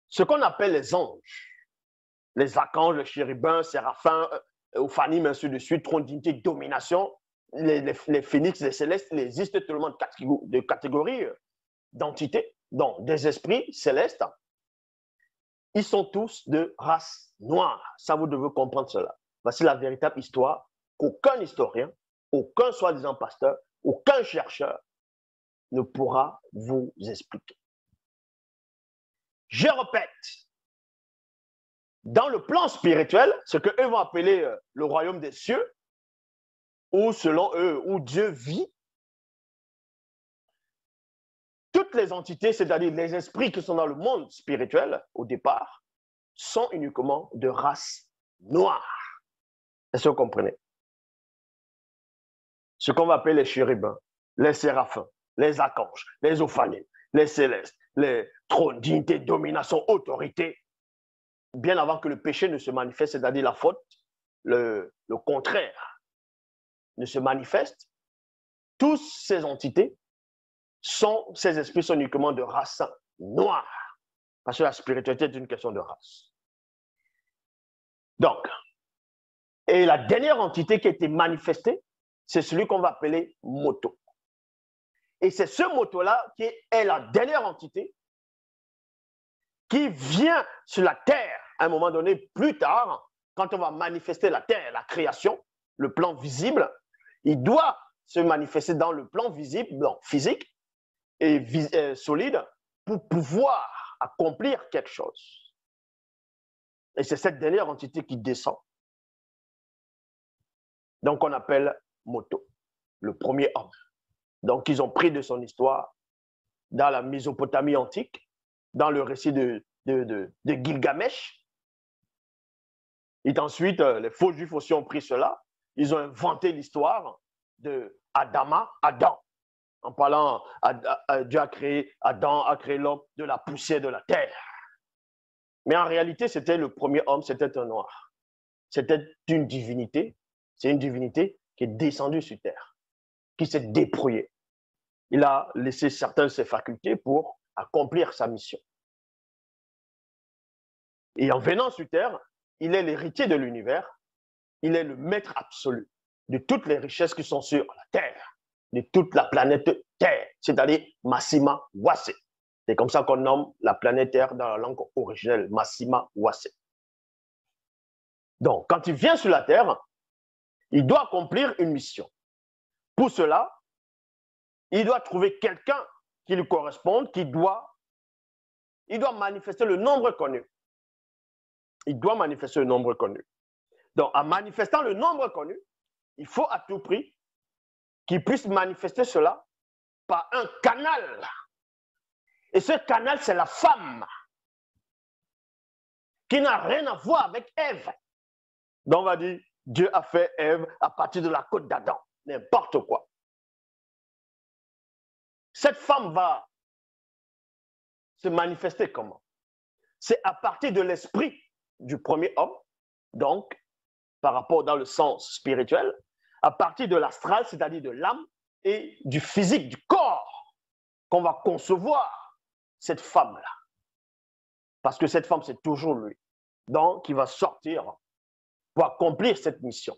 Ce qu'on appelle les anges, les archanges, les chérubins, séraphins, ophanim, ainsi de suite, trône, dignité, domination, les phénix, les célestes, il existe tellement de catégories d'entités, donc des esprits célestes. Ils sont tous de race noire. Ça, vous devez comprendre cela. Voici la véritable histoire qu'aucun historien, aucun soi-disant pasteur, aucun chercheur ne pourra vous expliquer. Je répète, dans le plan spirituel, ce qu'eux vont appeler le royaume des cieux, ou selon eux, où Dieu vit, toutes les entités, c'est-à-dire les esprits qui sont dans le monde spirituel, au départ, sont uniquement de race noire. Est-ce que vous comprenez? Ce qu'on va appeler les chérubins, les séraphins, les archanges, les ophanim, les célestes, les trônes, dignité, domination, autorité, bien avant que le péché ne se manifeste, c'est-à-dire la faute, le contraire ne se manifeste, toutes ces entités ces esprits sont uniquement de race noire. Parce que la spiritualité est une question de race. Donc, et la dernière entité qui a été manifestée, c'est celui qu'on va appeler Moto. Et c'est ce Moto-là qui est la dernière entité qui vient sur la terre à un moment donné, plus tard, quand on va manifester la terre, la création, le plan visible, il doit se manifester dans le plan visible, donc physique et solide, pour pouvoir accomplir quelque chose. Et c'est cette dernière entité qui descend. Donc on appelle Moto, le premier homme. Donc ils ont pris de son histoire dans la Mésopotamie antique, dans le récit de Gilgamesh. Et ensuite, les faux juifs aussi ont pris cela. Ils ont inventé l'histoire de Adam. En parlant, Dieu a créé Adam, a créé l'homme de la poussière de la terre. Mais en réalité, c'était le premier homme, c'était un noir. C'était une divinité. C'est une divinité qui est descendue sur terre, qui s'est dépouillée. Il a laissé certaines de ses facultés pour accomplir sa mission. Et en venant sur terre, il est l'héritier de l'univers. Il est le maître absolu de toutes les richesses qui sont sur la terre, de toute la planète Terre, c'est-à-dire Massima Wase. C'est comme ça qu'on nomme la planète Terre dans la langue originelle, Massima Wase. Donc, quand il vient sur la Terre, il doit accomplir une mission. Pour cela, il doit trouver quelqu'un qui lui corresponde, il doit manifester le nombre connu. Il doit manifester le nombre connu. Donc, en manifestant le nombre connu, il faut à tout prix qu'il puisse manifester cela par un canal. Et ce canal, c'est la femme, qui n'a rien à voir avec Ève. Donc, on va dire, Dieu a fait Ève à partir de la côte d'Adam, n'importe quoi. Cette femme va se manifester comment? C'est à partir de l'esprit du premier homme, donc, par rapport dans le sens spirituel, à partir de l'astral, c'est-à-dire de l'âme, et du physique, du corps, qu'on va concevoir cette femme-là. Parce que cette femme, c'est toujours lui. Donc, il va sortir pour accomplir cette mission.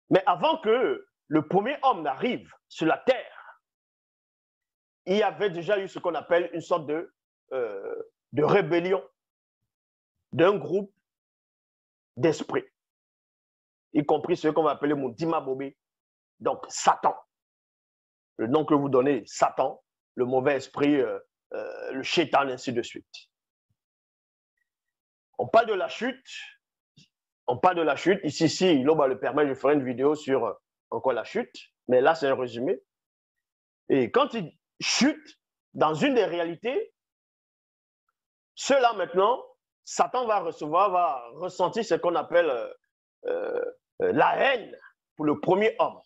Mais avant que le premier homme n'arrive sur la terre, il y avait déjà eu ce qu'on appelle une sorte de rébellion d'un groupe d'esprits, y compris ceux qu'on va appeler Moudima Bobé, donc Satan. Le nom que vous donnez, Satan, le mauvais esprit, le Shaitan, ainsi de suite. On parle de la chute. Ici, si l'Oba le permet, je ferai une vidéo sur encore la chute, mais là, c'est un résumé. Et quand il chute dans une des réalités, ceux-là maintenant, Satan va ressentir ce qu'on appelle la haine pour le premier homme,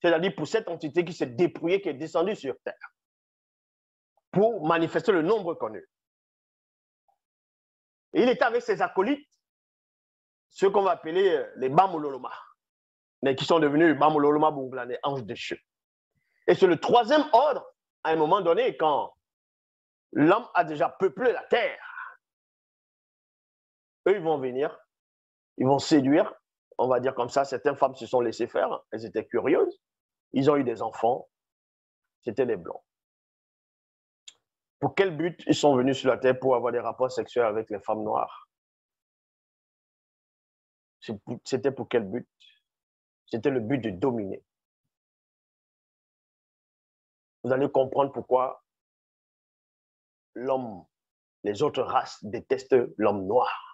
c'est-à-dire pour cette entité qui s'est dépouillée, qui est descendue sur terre, pour manifester le nombre connu. Et il est avec ses acolytes, ceux qu'on va appeler les Bamololoma, mais qui sont devenus Bamololoma Bunglane, anges déchus. Et c'est le troisième ordre à un moment donné, quand l'homme a déjà peuplé la terre, eux, ils vont venir, ils vont séduire, on va dire comme ça, certaines femmes se sont laissées faire, elles étaient curieuses, ils ont eu des enfants, c'était les Blancs. Pour quel but ils sont venus sur la terre pour avoir des rapports sexuels avec les femmes noires? C'était pour quel but? C'était le but de dominer. Vous allez comprendre pourquoi l'homme, les autres races détestent l'homme noir.